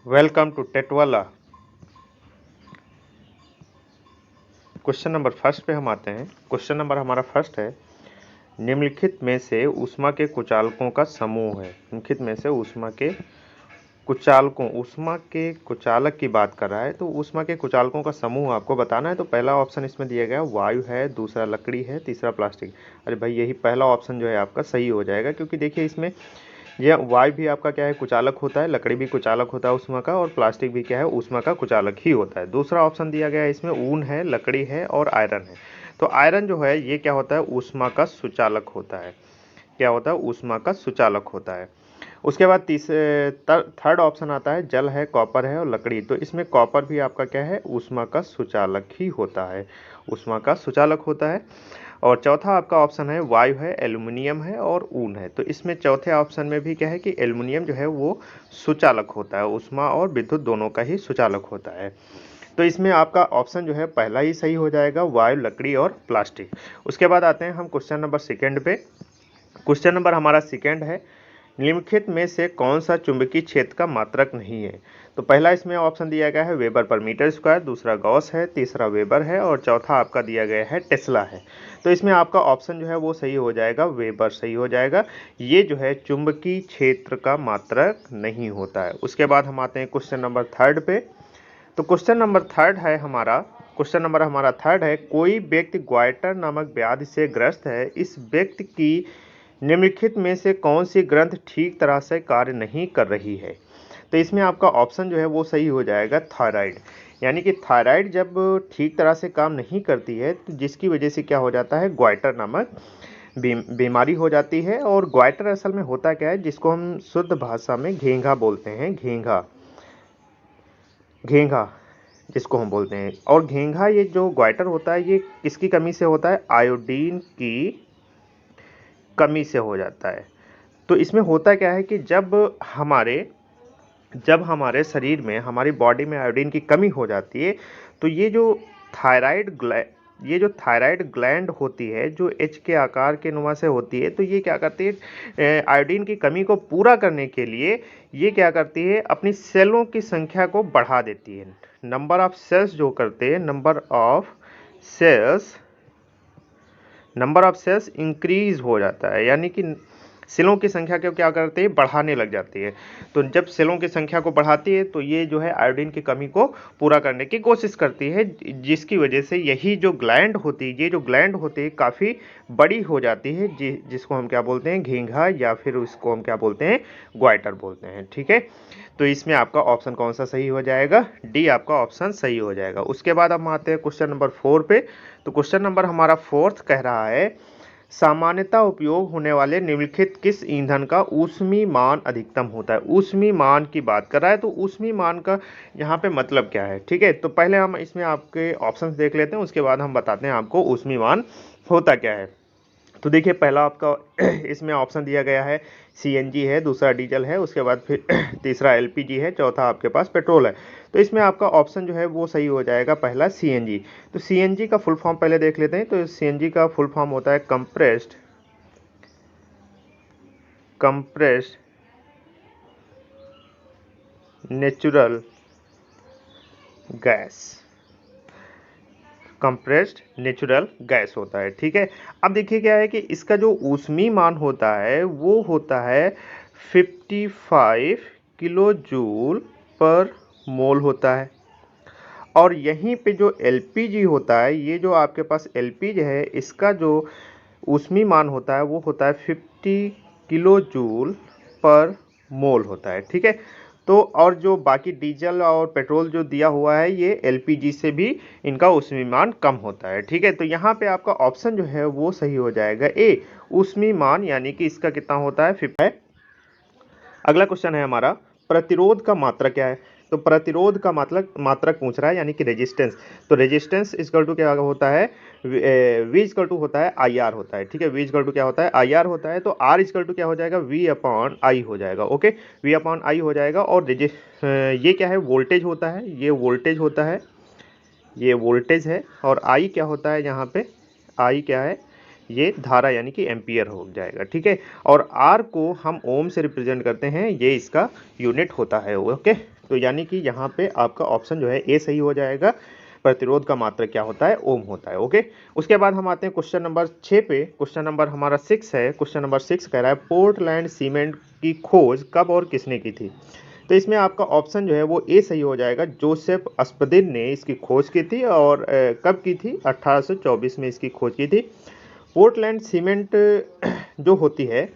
Welcome to Tetwala. Question number first पे हम आते हैं। क्वेश्चन नंबर हमारा फर्स्ट है, निम्नलिखित में से ऊष्मा के कुचालकों का समूह है। निम्नलिखित में से ऊष्मा के कुचालक की बात कर रहा है, तो ऊष्मा के कुचालकों का समूह आपको बताना है। तो पहला ऑप्शन इसमें दिया गया वायु है, दूसरा लकड़ी है, तीसरा प्लास्टिक। अरे भाई, यही पहला ऑप्शन जो है आपका सही हो जाएगा, क्योंकि देखिए इसमें यह वायु भी आपका क्या है, कुचालक होता है, लकड़ी भी कुचालक होता है ऊष्मा का, और प्लास्टिक भी क्या है, ऊष्मा का कुचालक ही होता है। दूसरा ऑप्शन दिया गया है इसमें ऊन है, लकड़ी है और आयरन है। तो आयरन जो है ये क्या होता है, ऊष्मा का सुचालक होता है। क्या होता है, ऊष्मा का सुचालक होता है। उसके बाद थर्ड ऑप्शन आता है जल है, कॉपर है और लकड़ी। तो इसमें कॉपर भी आपका क्या है, ऊष्मा का सुचालक ही होता है, ऊष्मा का सुचालक होता है। और चौथा आपका ऑप्शन है वायु है, एल्युमिनियम है और ऊन है। तो इसमें चौथे ऑप्शन में भी क्या है कि एल्युमिनियम जो है वो सुचालक होता है, ऊष्मा और विद्युत दोनों का ही सुचालक होता है। तो इसमें आपका ऑप्शन जो है पहला ही सही हो जाएगा, वायु, लकड़ी और प्लास्टिक। उसके बाद आते हैं हम क्वेश्चन नंबर सेकेंड पे। क्वेश्चन नंबर हमारा सेकेंड है, निम्नलिखित में से कौन सा चुंबकीय क्षेत्र का मात्रक नहीं है। तो पहला इसमें ऑप्शन दिया गया है वेबर पर मीटर स्क्वायर, दूसरा गॉस है, तीसरा वेबर है और चौथा आपका दिया गया है टेस्ला है। तो इसमें आपका ऑप्शन जो है वो सही हो जाएगा, वेबर सही हो जाएगा। ये जो है चुंबकीय क्षेत्र का मात्रक नहीं होता है। उसके बाद हम आते हैं क्वेश्चन नंबर थर्ड पे। तो क्वेश्चन नंबर हमारा थर्ड है, कोई व्यक्ति ग्वाइटर नामक व्याधि से ग्रस्त है। इस व्यक्ति की निम्नलिखित में से कौन सी ग्रंथ ठीक तरह से कार्य नहीं कर रही है। तो इसमें आपका ऑप्शन जो है वो सही हो जाएगा, थायराइड। यानी कि थायराइड जब ठीक तरह से काम नहीं करती है, तो जिसकी वजह से क्या हो जाता है, ग्वाइटर नामक बीमारी हो जाती है। और ग्वाइटर असल में होता क्या है, जिसको हम शुद्ध भाषा में घेंघा बोलते हैं, घेंघा घेंघा जिसको हम बोलते हैं। और घेंघा ये जो ग्वाइटर होता है ये किसकी कमी से होता है, आयोडीन की कमी से हो जाता है। तो इसमें होता क्या है कि जब हमारे शरीर में, हमारी बॉडी में आयोडीन की कमी हो जाती है, तो ये जो थायराइड ग्लैंड होती है, जो एच के आकार के नुमा से होती है, तो ये क्या करती है, आयोडीन की कमी को पूरा करने के लिए ये क्या करती है, अपनी सेलों की संख्या को बढ़ा देती है। नंबर ऑफ सेल्स इंक्रीज हो जाता है, यानी कि सेलों की संख्या को क्या करती है, बढ़ाने लग जाती है। तो जब सेलों की संख्या को बढ़ाती है, तो ये जो है आयोडीन की कमी को पूरा करने की कोशिश करती है, जिसकी वजह से ये जो ग्लैंड होती है काफ़ी बड़ी हो जाती है, जिसको हम क्या बोलते हैं, घेंघा, या फिर उसको हम क्या बोलते हैं, ग्वाइटर बोलते हैं। ठीक है, तो इसमें आपका ऑप्शन कौन सा सही हो जाएगा, डी आपका ऑप्शन सही हो जाएगा। उसके बाद हम आते हैं क्वेश्चन नंबर 4 पे। तो क्वेश्चन नंबर हमारा फोर्थ कह रहा है, सामान्यतः उपयोग होने वाले निम्नलिखित किस ईंधन का ऊष्मी मान अधिकतम होता है। ऊष्मी मान की बात कर रहा है, तो ऊष्मी मान का यहाँ पे मतलब क्या है। ठीक है, तो पहले हम इसमें आपके ऑप्शंस देख लेते हैं, उसके बाद हम बताते हैं आपको ऊष्मी मान होता क्या है। तो देखिए पहला आपका इसमें ऑप्शन दिया गया है सीएनजी है, दूसरा डीजल है, उसके बाद फिर तीसरा एलपीजी है, चौथा आपके पास पेट्रोल है। तो इसमें आपका ऑप्शन जो है वो सही हो जाएगा, पहला सीएनजी। तो सीएनजी का फुल फॉर्म पहले देख लेते हैं। तो सीएनजी का फुल फॉर्म होता है compressed natural gas. Compressed natural gas होता है। ठीक है, अब देखिए क्या है कि इसका जो ऊष्मी मान होता है वो होता है 55 किलो जूल पर मोल होता है। और यहीं पे जो एलपीजी होता है, ये जो आपके पास एलपीजी है, इसका जो ऊष्मी मान होता है वो होता है 50 किलो जूल पर मोल होता है। ठीक है, तो और जो बाकी डीजल और पेट्रोल जो दिया हुआ है, ये एलपीजी से भी इनका ऊष्मी मान कम होता है। ठीक है, तो यहाँ पे आपका ऑप्शन जो है वो सही हो जाएगा, ए ऊष्मी मान, यानी कि इसका कितना होता है 50। अगला क्वेश्चन है हमारा, प्रतिरोध का मात्रक क्या है। तो प्रतिरोध का मात्रक पूछ रहा है, यानी कि रेजिस्टेंस। तो रेजिस्टेंस इक्वल टू क्या होता है, वी इक्वल टू होता है आई आर होता है। ठीक है, वी इक्वल टू क्या होता है, आई आर होता है। तो आर इक्वल टू क्या हो जाएगा, वी अपॉन आई हो जाएगा। ओके, वी अपॉन आई हो जाएगा। और ये क्या है, वोल्टेज होता है, ये वोल्टेज होता है, ये वोल्टेज है। और आई क्या होता है, यहाँ पे आई क्या है, ये धारा यानी कि एम्पियर हो जाएगा। ठीक है, और आर को हम ओम से रिप्रेजेंट करते हैं, ये इसका यूनिट होता है। ओके, तो यानी कि यहाँ पे आपका ऑप्शन जो है ए सही हो जाएगा। प्रतिरोध का मात्रक क्या होता है? ओम होता है। ओके, उसके बाद हम आते हैं क्वेश्चन नंबर 6 पे। क्वेश्चन नंबर हमारा 6 है। क्वेश्चन नंबर 6 कह रहा है पोर्टलैंड सीमेंट की खोज कब और किसने की थी? तो इसमें आपका ऑप्शन जो है वो ए सही हो जाएगा। जोसेफ अस्पदिन ने इसकी खोज की थी और कब की थी? 1824 में इसकी खोज की थी। पोर्टलैंड सीमेंट जो होती है,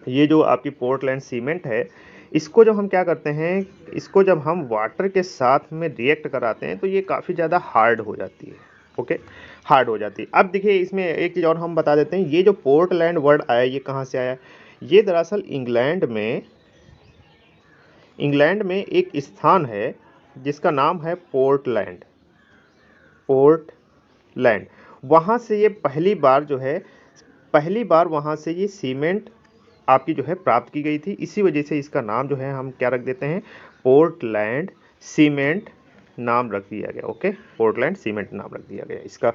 ये जो आपकी पोर्टलैंड सीमेंट है, इसको जब हम क्या करते हैं, इसको जब हम वाटर के साथ में रिएक्ट कराते हैं तो ये काफ़ी ज़्यादा हार्ड हो जाती है। ओके, हार्ड हो जाती है। अब देखिए इसमें एक चीज़ और हम बता देते हैं, ये जो पोर्टलैंड वर्ड आया ये कहाँ से आया? ये दरअसल इंग्लैंड में एक स्थान है जिसका नाम है पोर्टलैंड। पोर्टलैंड, वहाँ से ये पहली बार वहाँ से ये सीमेंट आपकी जो है प्राप्त की गई थी। इसी वजह से इसका नाम जो है हम क्या रख देते हैं? पोर्टलैंड सीमेंट नाम रख दिया गया। ओके, पोर्टलैंड सीमेंट नाम रख दिया गया इसका।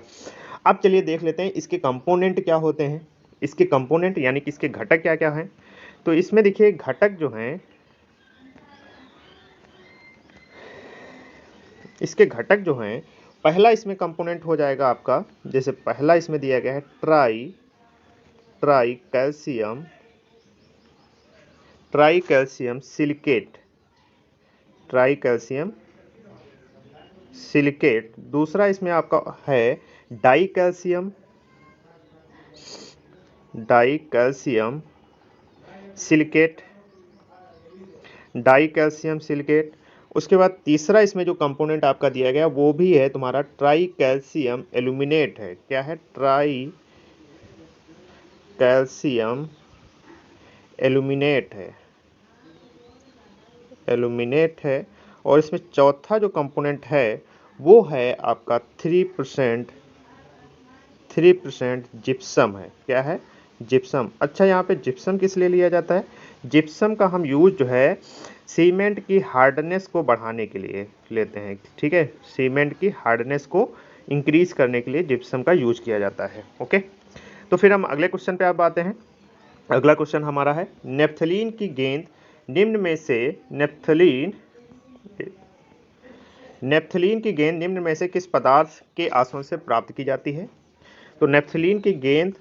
अब चलिए देख लेते हैं इसके कंपोनेंट क्या होते हैं। इसके कंपोनेंट यानी कि इसके घटक क्या क्या हैं। तो इसमें देखिए घटक जो हैं, इसके घटक जो हैं, पहला इसमें कंपोनेंट हो जाएगा आपका, जैसे पहला इसमें दिया गया है try calcium silicate. Try calcium silicate. दूसरा इसमें आपका है डाई कैल्शियम सिलिकेट। उसके बाद तीसरा इसमें जो कंपोनेंट आपका दिया गया वो भी है तुम्हारा ट्राई कैल्शियम एल्यूमिनेट है। क्या है? ट्राई कैल्शियम एल्यूमिनेट है। और इसमें चौथा जो कंपोनेंट है वो है आपका 3% जिप्सम है। क्या है? जिप्सम। अच्छा, यहाँ पे जिप्सम किस लिए लिया जाता है? जिप्सम का हम यूज जो है सीमेंट की हार्डनेस को बढ़ाने के लिए लेते हैं। ठीक है, सीमेंट की हार्डनेस को इंक्रीज करने के लिए जिप्सम का यूज किया जाता है। ओके, तो फिर हम अगले क्वेश्चन पे आप आते हैं। अगला क्वेश्चन हमारा है नेफ्थलीन की गेंद निम्न में से किस पदार्थ के आसवन से प्राप्त की जाती है? तो नेफ्थलीन की गेंद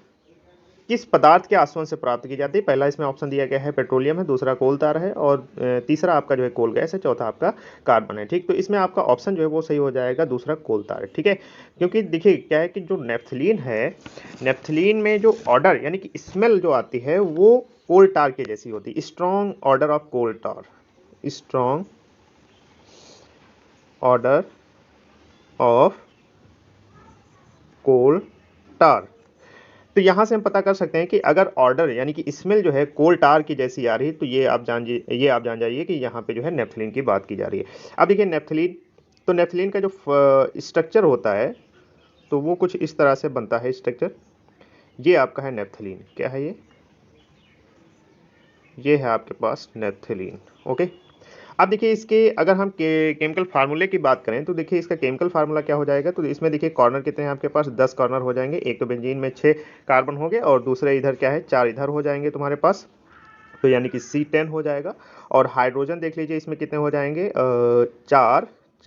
किस पदार्थ के आसवन से प्राप्त की जाती है? पहला इसमें ऑप्शन दिया गया है पेट्रोलियम है, दूसरा कोल तार है और तीसरा आपका जो है कोल गैस है, चौथा आपका कार्बन है। ठीक, तो इसमें आपका ऑप्शन जो है वो सही हो जाएगा, दूसरा कोल तार है। ठीक है, क्योंकि देखिए क्या है कि जो नेफ्थलीन है, नेफ्थलीन में जो ऑर्डर यानी कि स्मेल जो आती है वो कोल टार के जैसी होती है। Strong order of coal tar, strong order of coal tar. तो यहाँ से हम पता कर सकते हैं कि अगर ऑर्डर यानी कि स्मेल जो है कोल टार की जैसी आ रही है तो ये आप जान जाइए कि यहाँ पे जो है नेफ्थलीन की बात की जा रही है। अब देखिए नेफ्थलीन का जो स्ट्रक्चर होता है तो वो कुछ इस तरह से बनता है स्ट्रक्चर। ये आपका है नेफ्थलीन। क्या है ये है आपके पास नेफ्थलीन। ओके, अब देखिए इसके अगर हम केमिकल फार्मूले की बात करें तो देखिए इसका केमिकल फार्मूला क्या हो जाएगा। तो इसमें देखिए कॉर्नर कितने हैं आपके पास? 10 कॉर्नर हो जाएंगे। एक तो बेंजीन में 6 कार्बन हो गए और दूसरे इधर क्या है? 4 इधर हो जाएंगे तुम्हारे पास, तो यानी कि C10 हो जाएगा। और हाइड्रोजन देख लीजिए इसमें कितने हो जाएंगे?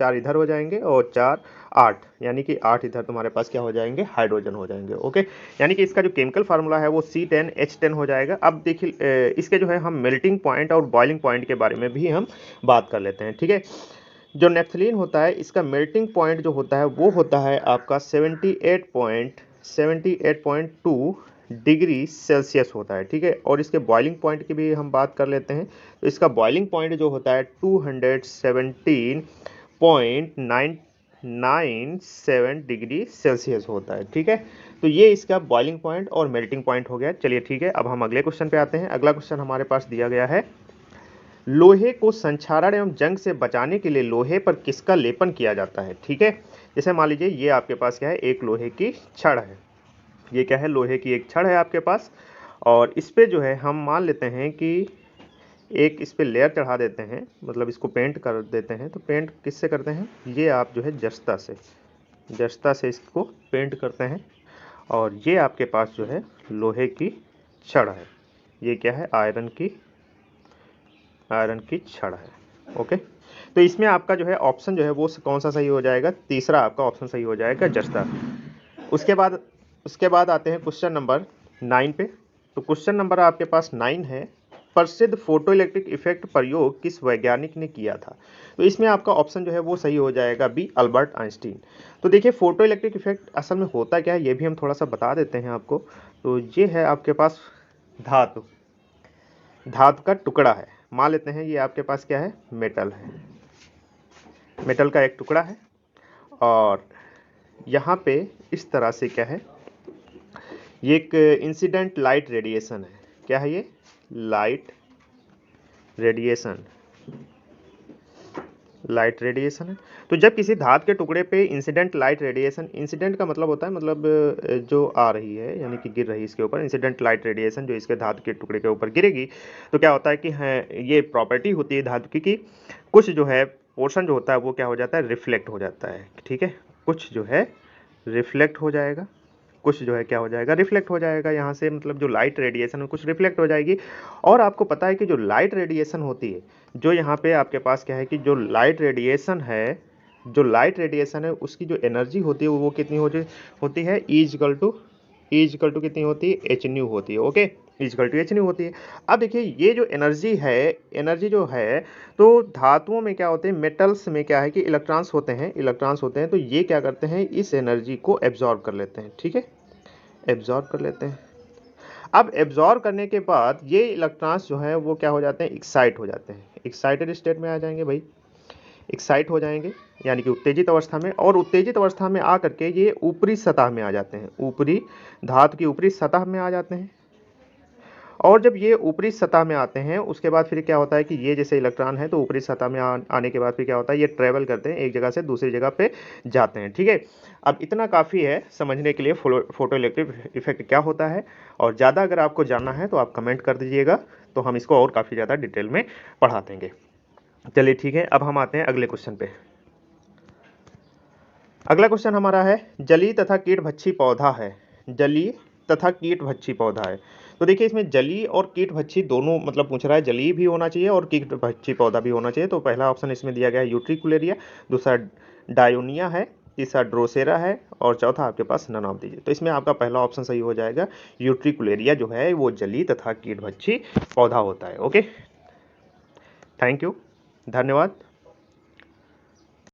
4 इधर हो जाएंगे और 4 8, यानी कि 8 इधर तुम्हारे पास क्या हो जाएंगे? हाइड्रोजन हो जाएंगे। ओके, यानी कि इसका जो केमिकल फार्मूला है वो C10H10 हो जाएगा। अब देखिए इसके जो है हम मेल्टिंग पॉइंट और बॉइलिंग पॉइंट के बारे में भी हम बात कर लेते हैं। ठीक है, जो नेफ्थलीन होता है इसका मेल्टिंग पॉइंट जो होता है वो होता है आपका 78.2 डिग्री सेल्सियस होता है। ठीक है, और इसके बॉइलिंग पॉइंट की भी हम बात कर लेते हैं। तो इसका बॉइलिंग पॉइंट जो होता है 217.997 डिग्री सेल्सियस होता है। ठीक है, तो ये इसका बॉइलिंग पॉइंट और मेल्टिंग पॉइंट हो गया। चलिए ठीक है, अब हम अगले क्वेश्चन पे आते हैं। अगला क्वेश्चन हमारे पास दिया गया है लोहे को संक्षारण एवं जंग से बचाने के लिए लोहे पर किसका लेपन किया जाता है? ठीक है, जैसे मान लीजिए ये आपके पास क्या है? एक लोहे की छड़ है। ये क्या है? लोहे की एक छड़ है आपके पास, और इस पे जो है हम मान लेते हैं कि एक इस पे लेयर चढ़ा देते हैं, मतलब इसको पेंट कर देते हैं। तो पेंट किससे करते हैं? ये आप जो है जस्ता से इसको पेंट करते हैं। और ये आपके पास जो है लोहे की छड़ है। ये क्या है? आयरन की छड़ है। ओके, तो इसमें आपका जो है ऑप्शन जो है वो कौन सा सही हो जाएगा, तीसरा आपका ऑप्शन सही हो जाएगा, जस्ता। उसके बाद आते हैं क्वेश्चन नंबर 9 पे। तो क्वेश्चन नंबर आपके पास 9 है, प्रसिद्ध फोटो इलेक्ट्रिक इफेक्ट प्रयोग किस वैज्ञानिक ने किया था। तो इसमें आपका ऑप्शन जो है वो सही हो जाएगा बी, अल्बर्ट आइंस्टीन। तो देखिए फोटो इलेक्ट्रिक इफेक्ट असल में होता क्या है ये भी हम थोड़ा सा बता देते हैं आपको। तो ये है आपके पास धातु धातु का टुकड़ा है, मान लेते हैं ये आपके पास क्या है, मेटल है, मेटल का एक टुकड़ा है, और यहाँ पे इस तरह से क्या है, ये एक इंसिडेंट लाइट रेडिएशन है। क्या है ये, लाइट रेडिएशन, लाइट रेडिएशन है। तो जब किसी धातु के टुकड़े पे इंसिडेंट लाइट रेडिएशन, इंसिडेंट का मतलब होता है मतलब जो आ रही है यानी कि गिर रही है इसके ऊपर, इंसिडेंट लाइट रेडिएशन जो इसके धातु के टुकड़े के ऊपर गिरेगी, तो क्या होता है कि है ये प्रॉपर्टी होती है धातु की कि कुछ जो है पोर्शन जो होता है वो क्या हो जाता है, रिफ्लेक्ट हो जाता है। ठीक है, कुछ जो है रिफ्लेक्ट हो जाएगा, कुछ जो है क्या हो जाएगा, रिफ्लेक्ट हो जाएगा। यहाँ से मतलब जो लाइट रेडिएशन है कुछ रिफ्लेक्ट हो जाएगी। और आपको पता है कि जो लाइट रेडिएशन होती है, जो यहाँ पे आपके पास क्या है कि जो लाइट रेडिएशन है, जो लाइट रेडिएशन है उसकी जो एनर्जी होती है वो कितनी होती है, E=टू कितनी होती है, एच न्यू होती है। ओके, E=टू एच न्यू होती है। अब देखिए ये जो एनर्जी है, एनर्जी जो है, तो धातुओं में क्या होते हैं, मेटल्स में क्या है कि इलेक्ट्रॉन्स होते हैं, तो ये क्या करते हैं, इस एनर्जी को एब्जॉर्ब कर लेते हैं। ठीक है, एब्जॉर्ब कर लेते हैं। अब एब्जॉर्ब करने के बाद ये इलेक्ट्रॉन्स जो है वो क्या हो जाते हैं, एक्साइट हो जाते हैं, एक्साइटेड स्टेट में आ जाएंगे भाई, एक्साइट हो जाएंगे यानी कि उत्तेजित अवस्था में। और उत्तेजित अवस्था में आ करके ये ऊपरी सतह में आ जाते हैं, ऊपरी धातु की ऊपरी सतह में आ जाते हैं। और जब ये ऊपरी सतह में आते हैं उसके बाद फिर क्या होता है कि ये जैसे इलेक्ट्रॉन है तो ऊपरी सतह में आने के बाद फिर क्या होता है, ये ट्रेवल करते हैं, एक जगह से दूसरी जगह पे जाते हैं। ठीक है, अब इतना काफ़ी है समझने के लिए फोटो इलेक्ट्रिक इफेक्ट क्या होता है। और ज़्यादा अगर आपको जानना है तो आप कमेंट कर दीजिएगा, तो हम इसको और काफ़ी ज़्यादा डिटेल में पढ़ा देंगे। चलिए ठीक है, अब हम आते हैं अगले क्वेश्चन पे। अगला क्वेश्चन हमारा है, जलीय तथा कीटभक्षी पौधा है, जलीय तथा कीटभक्षी पौधा है। तो देखिए इसमें जलीय और कीटभक्षी दोनों मतलब पूछ रहा है, जलीय भी होना चाहिए और कीटभक्षी पौधा भी होना चाहिए। तो पहला ऑप्शन इसमें दिया गया है यूट्रिकुलेरिया, दूसरा डायोनिया है, तीसरा ड्रोसेरा है, और चौथा आपके पास नन ऑफ दीजिए। तो इसमें आपका पहला ऑप्शन सही हो जाएगा, यूट्रिकुलेरिया जो है वो जलीय तथा कीटभक्षी पौधा होता है। ओके, थैंक यू, धन्यवाद।